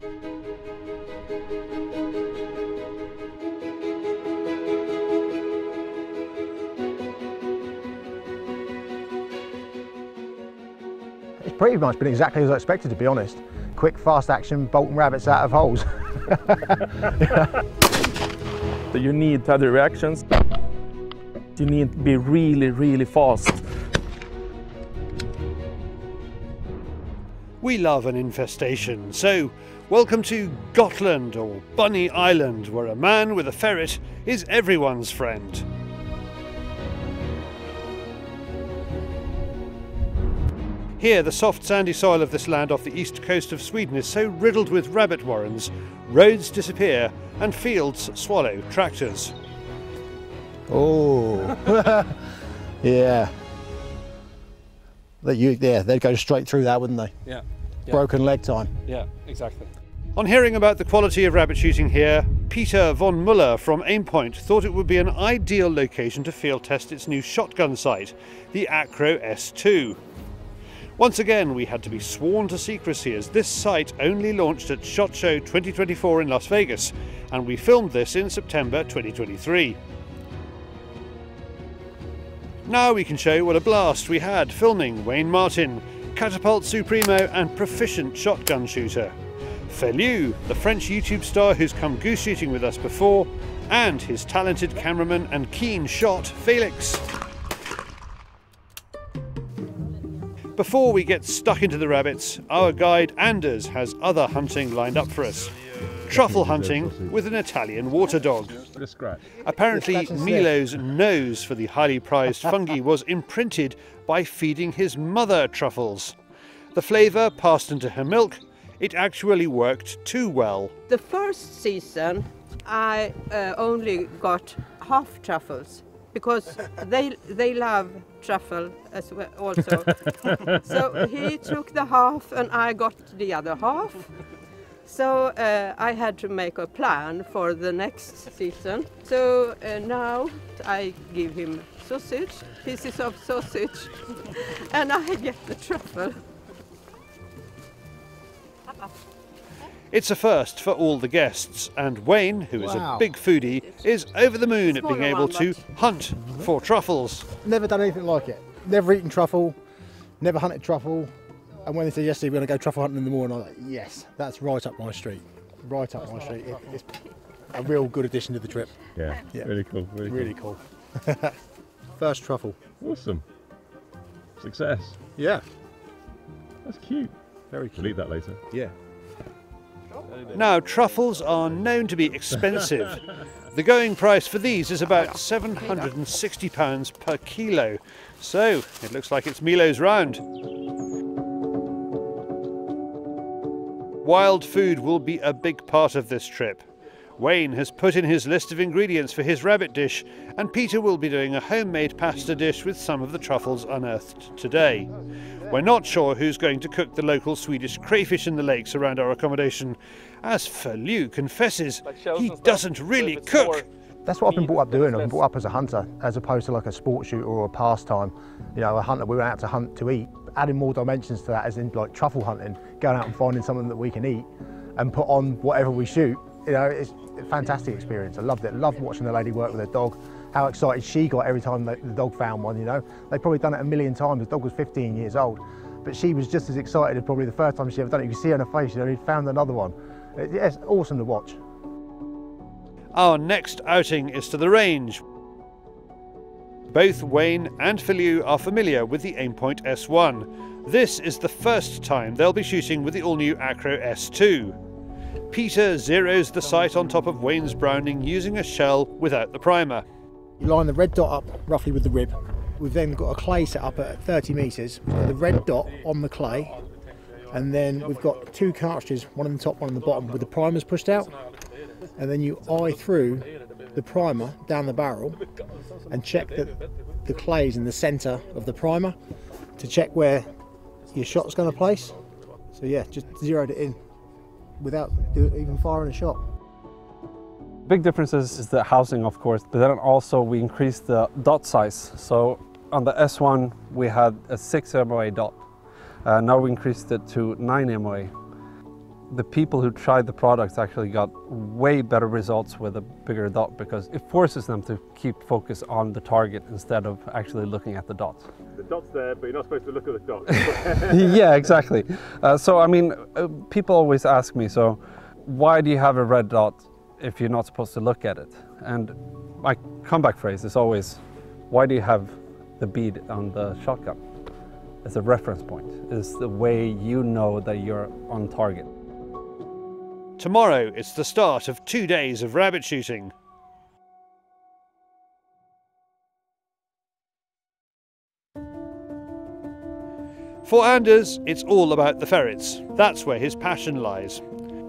It's pretty much been exactly as I expected, to be honest. Quick, fast action, bolting rabbits out of holes. So you need to have the reactions. You need to be really, really fast. We love an infestation, so welcome to Gotland, or Bunny Island, where a man with a ferret is everyone's friend. Here, the soft sandy soil of this land off the east coast of Sweden is so riddled with rabbit warrens, roads disappear and fields swallow tractors. Oh, yeah. They'd go straight through that, wouldn't they? Yeah. Broken leg time. Yeah, exactly. On hearing about the quality of rabbit shooting here, Peter von Muller from Aimpoint thought it would be an ideal location to field test its new shotgun sight, the Acro S2. Once again, we had to be sworn to secrecy, as this site only launched at SHOT Show 2024 in Las Vegas, and we filmed this in September 2023. Now we can show what a blast we had filming Wayne Martin, Catapult Supremo and proficient shotgun shooter, Feliew, the French YouTube star who's come goose shooting with us before, and his talented cameraman and keen shot, Felix. Before we get stuck into the rabbits, our guide Anders has other hunting lined up for us. Truffle hunting with an Italian water dog. Apparently Milo's nose for the highly prized fungi was imprinted by feeding his mother truffles. The flavour passed into her milk. It actually worked too well. The first season I only got half truffles, because they love truffle as well also. So he took the half and I got the other half. So I had to make a plan for the next season. So now I give him sausage, pieces of sausage, and I get the truffle. It's a first for all the guests, and Wayne, who is a big foodie, is over the moon at being able to hunt for truffles. Never done anything like it. Never eaten truffle, never hunted truffle. And when they said yesterday we're going to go truffle hunting in the morning, I was like, yes, that's right up my street. Right up my street. It's a real good addition to the trip. Yeah. Really cool. Really cool. First truffle. Awesome. Success. Yeah. That's cute. Very cute. We'll eat that later. Yeah. Now, truffles are known to be expensive. The going price for these is about £760 per kilo. So, it looks like it's Milo's round. Wild food will be a big part of this trip. Wayne has put in his list of ingredients for his rabbit dish, and Peter will be doing a homemade pasta dish with some of the truffles unearthed today. We're not sure who's going to cook the local Swedish crayfish in the lakes around our accommodation, as Feliew confesses he doesn't really cook. That's what I've been brought up doing. I've been brought up as a hunter, as opposed to like a sport shooter or a pastime. You know, a hunter, we went out to hunt to eat. Adding more dimensions to that, as in like truffle hunting, going out and finding something that we can eat and put on whatever we shoot. You know, it's a fantastic experience. I loved it. Loved watching the lady work with her dog. How excited she got every time the dog found one, you know. They'd probably done it a million times. The dog was 15 years old, but she was just as excited as probably the first time she ever done it. You could see on her face, you know, he'd found another one. It's awesome to watch. Our next outing is to the range. Both Wayne and Feliew are familiar with the Aimpoint S1. This is the first time they'll be shooting with the all-new Acro S2. Peter zeroes the sight on top of Wayne's Browning using a shell without the primer. You line the red dot up roughly with the rib. We've then got a clay set up at 30 metres, the red dot on the clay, and then we've got two cartridges, one on the top, one on the bottom, with the primers pushed out, and then you eye through the primer down the barrel and check that the clay's in the centre of the primer to check where your shot's going to place. So yeah, just zeroed it in without even firing a shot. Big differences is the housing, of course, but then also we increased the dot size. So on the S1 we had a 6 MOA dot. Now we increased it to 9 MOA. the people who tried the products actually got way better results with a bigger dot, because it forces them to keep focus on the target instead of actually looking at the dots. The dot's there, but you're not supposed to look at the dot. Yeah, exactly. So I mean, people always ask me, so why do you have a red dot if you're not supposed to look at it? And my comeback phrase is always, why do you have the bead on the shotgun? As a reference point, is the way you know that you're on target. Tomorrow it's the start of 2 days of rabbit shooting. For Anders, it's all about the ferrets. That's where his passion lies.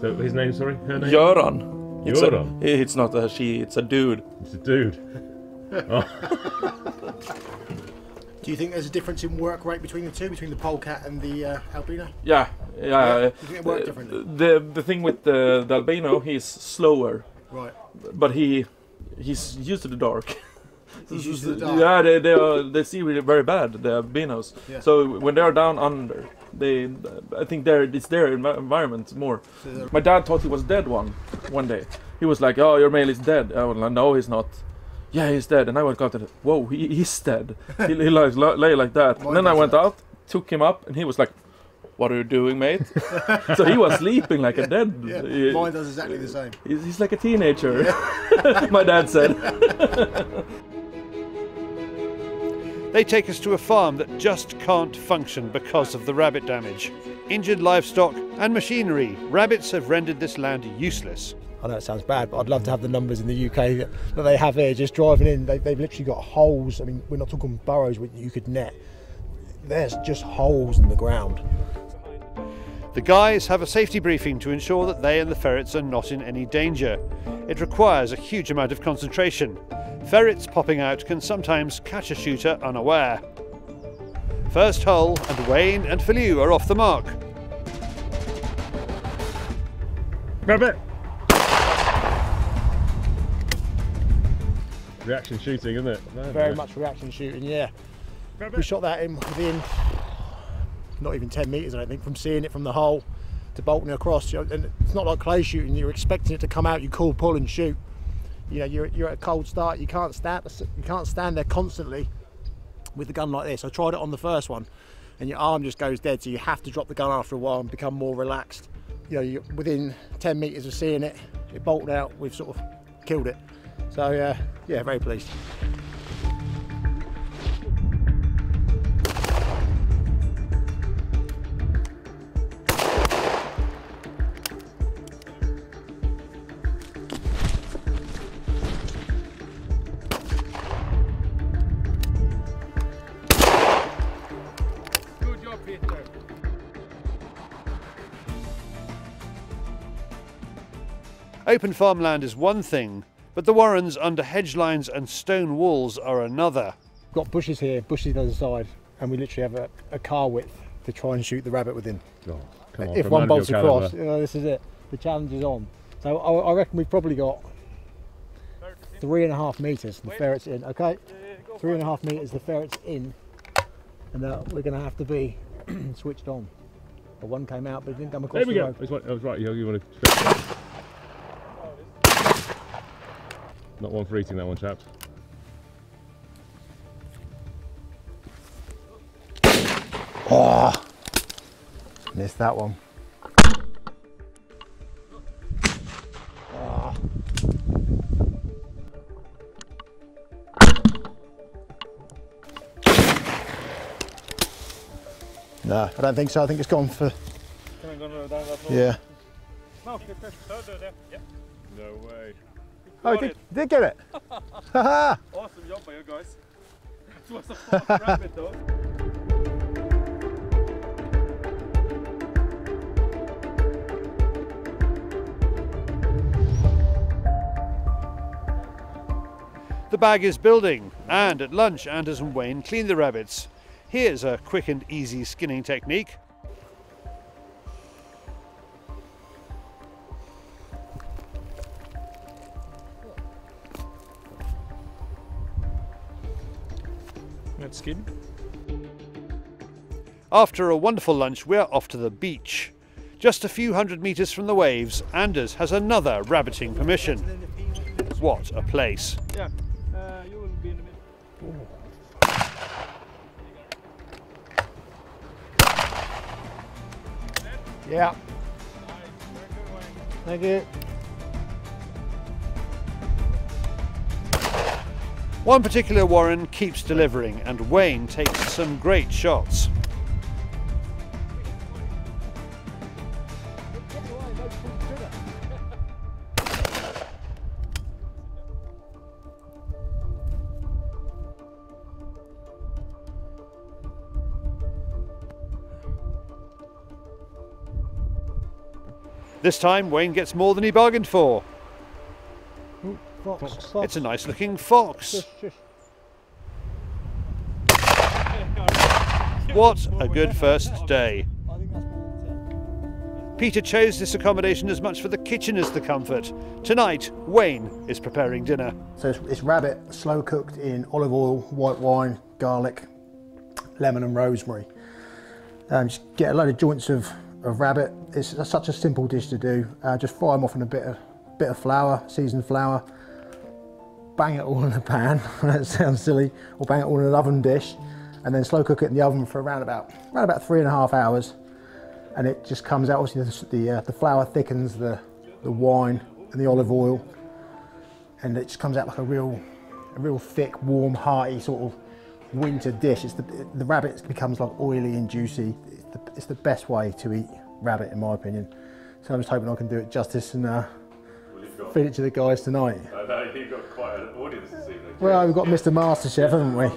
So his name, sorry? Her name? Göran. Göran? It's not a she, it's a dude. It's a dude. Oh. Do you think there's a difference in work rate between the two, between the polecat and the albino? Yeah. Do you think it works differently? The thing with the albino, he's slower. Right. But he's used to the dark. He's used to the dark. Yeah, they see really very bad, the albinos. Yeah. So when they're down under, I think it's their environment more. So my dad thought he was dead one day. He was like, "Oh, your male is dead." I was like, "No, he's not." "Yeah, he's dead." And I went out and, "Whoa, he's dead." he lay like that. And then I went out, took him up, and he was like, "What are you doing, mate?" So he was sleeping like a dead. Yeah, mine does exactly the same. He's like a teenager. My dad said. They take us to a farm that just can't function because of the rabbit damage. Injured livestock and machinery, rabbits have rendered this land useless. I know it sounds bad, but I'd love to have the numbers in the UK that they have here. Just driving in, they've literally got holes. I mean, we're not talking burrows where you could net. There's just holes in the ground. The guys have a safety briefing to ensure that they and the ferrets are not in any danger. It requires a huge amount of concentration. Ferrets popping out can sometimes catch a shooter unaware. First hole, and Wayne and Feliew are off the mark. Rabbit! Reaction shooting, isn't it? Very much reaction shooting, yeah. We shot that in within not even 10 metres, I don't think, from seeing it from the hole to bolting across. And it's not like clay shooting, you're expecting it to come out, you call, pull and shoot. You know, you're at a cold start, you can't stand there constantly with the gun like this. I tried it on the first one and your arm just goes dead, so you have to drop the gun after a while and become more relaxed. You know, you're within 10 metres of seeing it, it bolted out, we've sort of killed it. So yeah, very pleased. Open farmland is one thing, but the warrens under hedge lines and stone walls are another. Got bushes here, bushes on the other side, and we literally have a car width to try and shoot the rabbit within. Oh, come on, if one bolts across, you know, this is it. The challenge is on. So I reckon we've probably got 3.5 metres, the ferret's in, okay? 3.5 metres, the ferret's in, and we're going to have to be switched on. The one came out, but it didn't come across the road. There we go. I was right, you want to... Not one for eating, that one, chaps. Oh, missed that one. Oh. No, I don't think so. I think it's gone for... Yeah. No way. Oh, he did get it. Awesome job by you guys. That was a fast rabbit though. The bag is building, and at lunch Anders and Wayne clean the rabbits. Here's a quick and easy skinning technique. Skin. After a wonderful lunch, we're off to the beach. Just a few hundred metres from the waves, Anders has another rabbiting permission. What a place. Yeah, you will be in the middle. Yeah. Thank you. One particular warren keeps delivering, and Wayne takes some great shots. This time Wayne gets more than he bargained for. Ooh, fox. It's a nice looking fox. What a good first day. Peter chose this accommodation as much for the kitchen as the comfort. Tonight, Wayne is preparing dinner. So it's rabbit, slow cooked in olive oil, white wine, garlic, lemon and rosemary. Just get a load of joints of rabbit. It's such a simple dish to do. Just fry them off in a bit of flour, seasoned flour. Bang it all in the pan. That sounds silly. Or bang it all in an oven dish, and then slow cook it in the oven for around about 3.5 hours. And it just comes out. Obviously, the flour thickens the wine and the olive oil, and it just comes out like a real thick, warm, hearty sort of winter dish. The rabbit becomes like oily and juicy. It's the best way to eat rabbit, in my opinion. So I'm just hoping I can do it justice and feed it to the guys tonight. I know you've got quite an audience this evening. Well, we've got Mr. Masterchef, haven't we?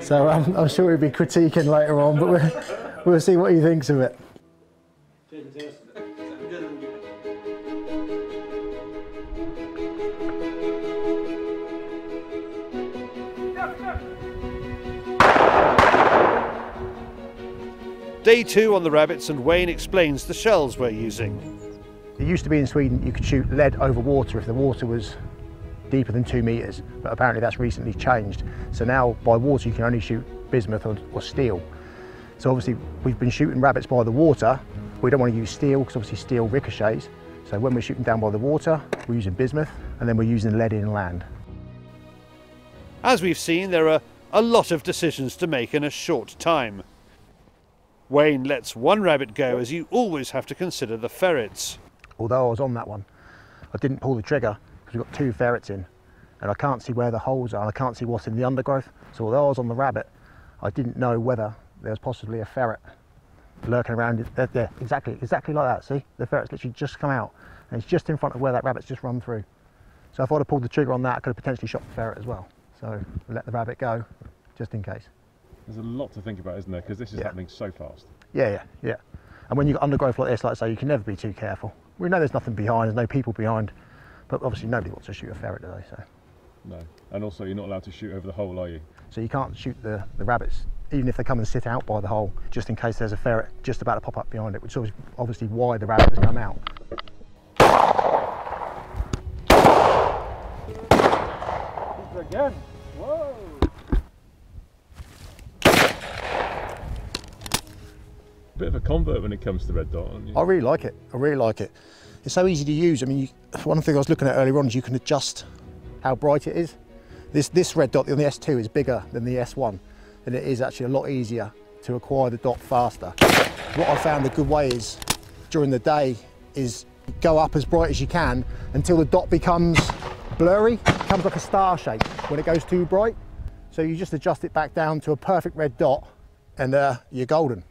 So I'm sure he'll be critiquing later on, but we'll see what he thinks of it. Day 2 on the rabbits, and Wayne explains the shells we're using. It used to be in Sweden you could shoot lead over water if the water was deeper than 2 metres, but apparently that's recently changed. So now by water you can only shoot bismuth or steel. So obviously we've been shooting rabbits by the water. We don't want to use steel because obviously steel ricochets. So when we're shooting down by the water, we're using bismuth, and then we're using lead inland. As we've seen, there are a lot of decisions to make in a short time. Wayne lets one rabbit go, as you always have to consider the ferrets. Although I was on that one, I didn't pull the trigger because we've got 2 ferrets in, and I can't see where the holes are, and I can't see what's in the undergrowth. So although I was on the rabbit, I didn't know whether there was possibly a ferret lurking around it. There, exactly like that. See, the ferret's literally just come out, and it's just in front of where that rabbit's just run through. So if I'd have pulled the trigger on that, I could have potentially shot the ferret as well. So let the rabbit go, just in case. There's a lot to think about, isn't there? Because this is happening so fast. Yeah. And when you've got undergrowth like this, like I say, you can never be too careful. We know there's nothing behind, there's no people behind, but obviously nobody wants to shoot a ferret today, so. No, and also you're not allowed to shoot over the hole, are you? So you can't shoot the rabbits, even if they come and sit out by the hole, just in case there's a ferret just about to pop up behind it, which is obviously why the rabbit has come out. Again. Whoa! Bit of a convert when it comes to red dot, aren't you? I really like it. It's so easy to use. I mean, one thing I was looking at earlier on is you can adjust how bright it is. This red dot on the S2 is bigger than the S1, and it is actually a lot easier to acquire the dot faster. What I found a good way is, during the day, is go up as bright as you can until the dot becomes blurry, it becomes like a star shape when it goes too bright. So you just adjust it back down to a perfect red dot, and you're golden.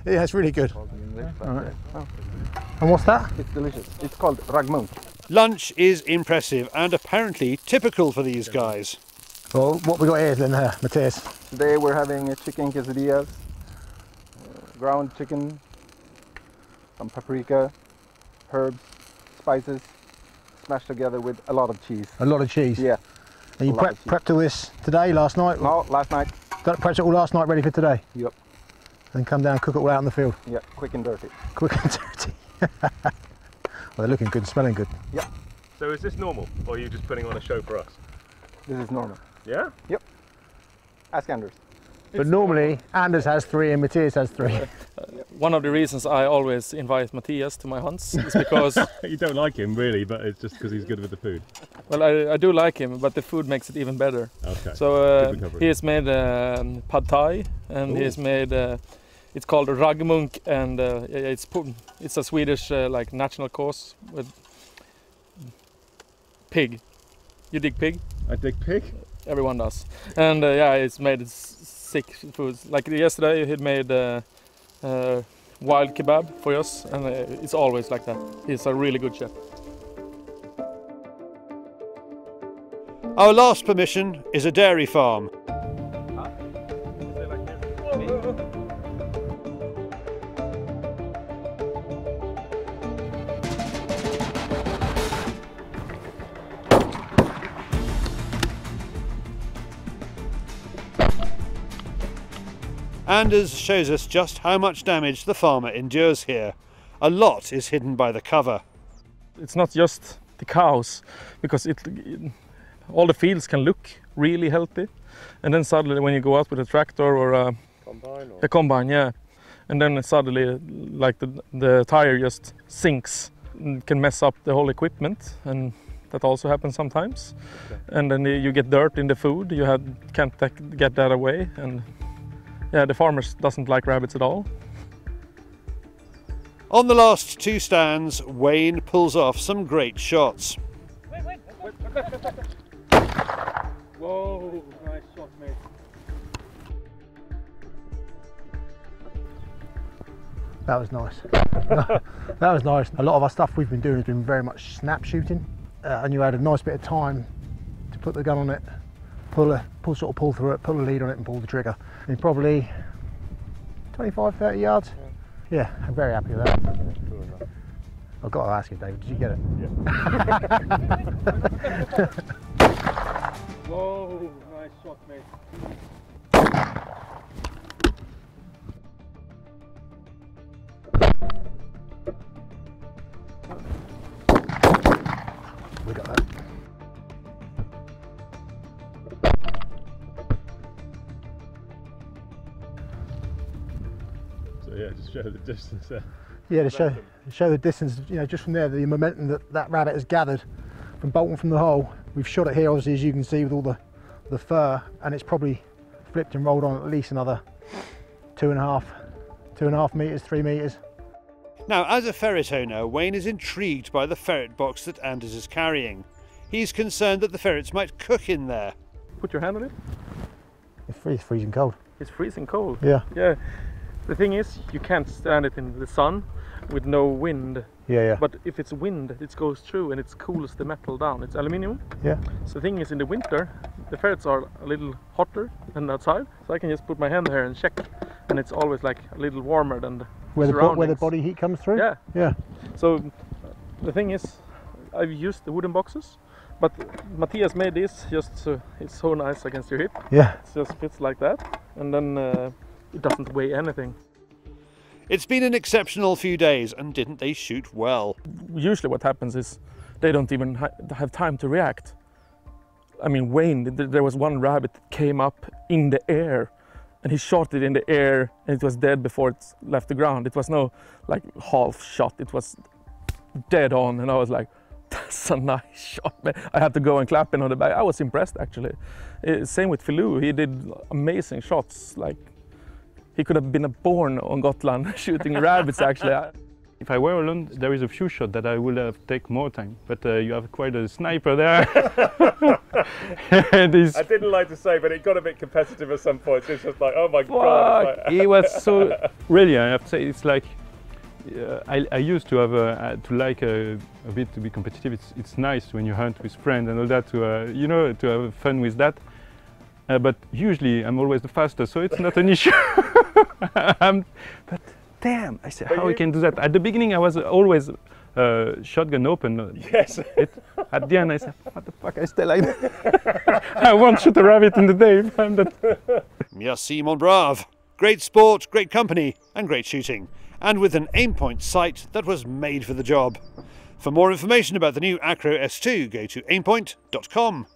Yeah, it's really good. Right. And what's that? It's delicious. It's called ragmunk. Lunch is impressive and apparently typical for these guys. Well, what we got here then, Matthias? Today we're having chicken quesadillas, ground chicken, some paprika, herbs, spices, smashed together with a lot of cheese. A lot of cheese? Yeah. And you prepped all this today, last night? No, last night. Prepped it all last night, ready for today? Yep. Then come down and cook it all out in the field? Yeah, quick and dirty. Quick and dirty. Well, they're looking good, smelling good. Yep. So is this normal, or are you just putting on a show for us? This is normal. Yeah? Yep. Ask Anders. But normally Anders has 3 and Matthias has 3. One of the reasons I always invite Matthias to my hunts is because... You don't like him really, but it's just because he's good with the food. Well, I do like him, but the food makes it even better. Okay. So he has made pad thai, and he has made... it's called raggmunk, and it's a Swedish like national course with pig. You dig pig? I dig pig? Everyone does. And yeah, it's made sick foods. Like yesterday he made wild kebab for us, and it's always like that. He's a really good chef. Our last permission is a dairy farm. Anders shows us just how much damage the farmer endures here. A lot is hidden by the cover. It's not just the cows, because all the fields can look really healthy, and then suddenly when you go out with a tractor or a combine, yeah, and then suddenly like the tire just sinks and can mess up the whole equipment, and that also happens sometimes. Okay. And then you get dirt in the food, you can't get that away, and yeah, the farmers doesn't like rabbits at all. On the last 2 stands, Wayne pulls off some great shots. Wait. Whoa, nice shot, mate. That was nice. That was nice. A lot of our stuff we've been doing has been very much snap shooting, and you had a nice bit of time to put the gun on it, pull through it, pull the lead on it and pull the trigger. And probably 25, 30 yards. Yeah, I'm very happy with that. I've got to ask you, David, did you get it? Yeah. Whoa, nice shot, mate. We got that. So yeah, just show the distance there. Yeah, to show the distance, you know, just from there, the momentum that rabbit has gathered from bolting from the hole. We've shot it here, obviously, as you can see, with all the fur, and it's probably flipped and rolled on at least another 2.5 meters, 3 meters. Now, as a ferret owner, Wayne is intrigued by the ferret box that Anders is carrying. He's concerned that the ferrets might cook in there. Put your hand on it. It's freezing cold. It's freezing cold. Yeah. Yeah. The thing is, you can't stand it in the sun with no wind. Yeah. But if it's wind, it goes through and it cools the metal down. It's aluminium. Yeah. So the thing is, in the winter, the ferrets are a little hotter than outside. So I can just put my hand here and check, and it's always like a little warmer than the surroundings. Where the body heat comes through? Yeah. Yeah. So the thing is, I've used the wooden boxes, but Matthias made this just so it's so nice against your hip. Yeah. It just fits like that, and then it doesn't weigh anything. It's been an exceptional few days, and didn't they shoot well? Usually what happens is they don't even have time to react. I mean, Wayne, there was one rabbit that came up in the air, and he shot it in the air, and it was dead before it left the ground. It was no like half shot, it was dead on, and I was like, that's a nice shot, man. I had to go and clap him on the back. I was impressed, actually. Same with Feliew, he did amazing shots. Like, he could have been born on Gotland shooting rabbits, actually. If I were alone, there is a few shots that I would have taken more time, but you have quite a sniper there. I didn't like to say, but it got a bit competitive at some points. It's just like, oh my God. Like... He was so, really, I have to say, it's like, I used to have to like a bit to be competitive. It's nice when you hunt with friends and all that to you know, to have fun with that. But usually I'm always the fastest, so it's not an issue. But damn, I said, how we can do that? At the beginning I was always shotgun open. Yes. At the end I said, what the fuck, I stay like that. I won't shoot a rabbit in the day. Merci mon brave. Great sport, great company and great shooting. And with an Aimpoint sight that was made for the job. For more information about the new Acro S2, go to aimpoint.com.